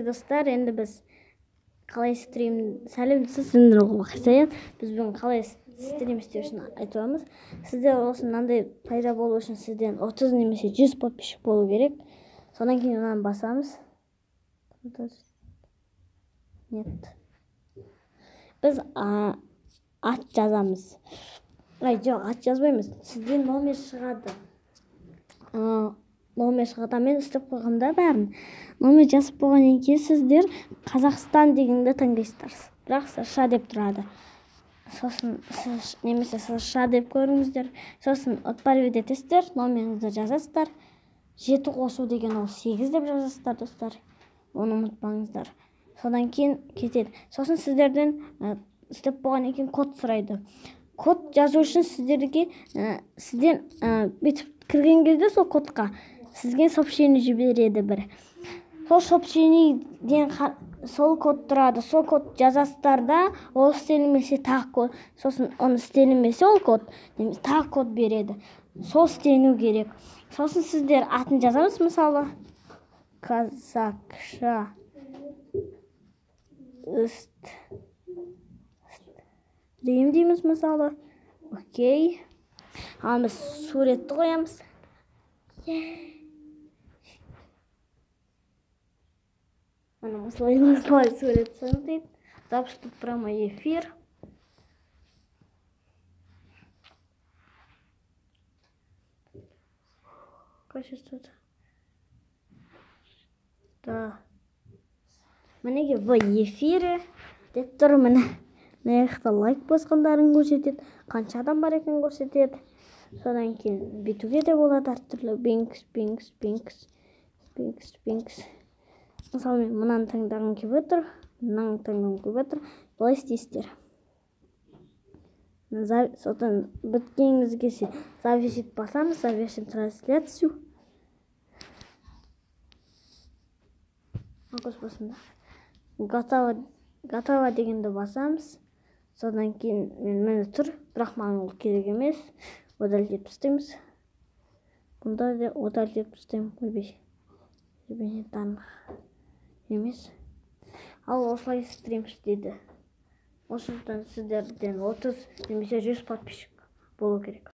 урматтуу достор, энди биз калай стрим саламатсыз сиздерге кайсаян биз бүгүн калай стрим иштешин айтып атабыз. Сиздер болсо мындай пайда болуу үчүн сизден 30 немесе 100 подписчик болуу керек. Сондан кийин анан басабыз. Нет. Биз ат жазабыз. Жок, ат жазбайбыз. Сиздин номер чыгады. Номер чыгат. Мен иштеп койгом да баарын. Номер жазып койгондон кийин сиздер Казакстан дегенди таңдайсыздар. Бирок США деп турады. Сосын немесе США деп көрүңүздөр. Сосын отправить этесиздер, номериңизди жазасыздар. 7 косуу деген ол 8 деп жазасыздар, достор. Onu унутпаңыздар. Содан кийин кетет. Сосын сиздерден иштеп койгондон кийин код сурайды. Код жазуу үчүн сизден бүтүп кирген кезде сол кодко сизге сообщение жибереди бир. Сол сообщениеден сол код турады. Сол код жазасыздар да, ол истелинбесе так код. Сосын onu истелинбесе ол код, так код береді. Сол истенүү керек. Сосын сиздер атын жазабыз, мисалы казакша стрим деймиз, мисалы. Окей. Анан биз суретти коябыз. Ana мыслай сурет сындыйт. Запустить прямой эфир. Качество. Да. Мінеге в эфире деп тұр, міне. Мына жақта лайк басқандарын көрсетеді, қанша адам бар екенін көрсетеді. Содан кейін битуге де болады әртүрлі бинкс. Мысалы мен мынаны таңдағым келіп отыр, мынаны таңдағым келіп отыр. Былай істейсіздер. Содан біткеніңіз келсе, завершить басамыз, завершить трансляцию. Басында. Готово дегенді басамыз. Содан кейін мені тұр, бірақ маған ол керек емес. Удалить етіп тастаймыз. Бұнда да удалить етіп тастаймын. Көбейші данных емес. Ал осылай стрим істейді. Осыдан сіздерден 30 немесе 100 подписчик болу керек.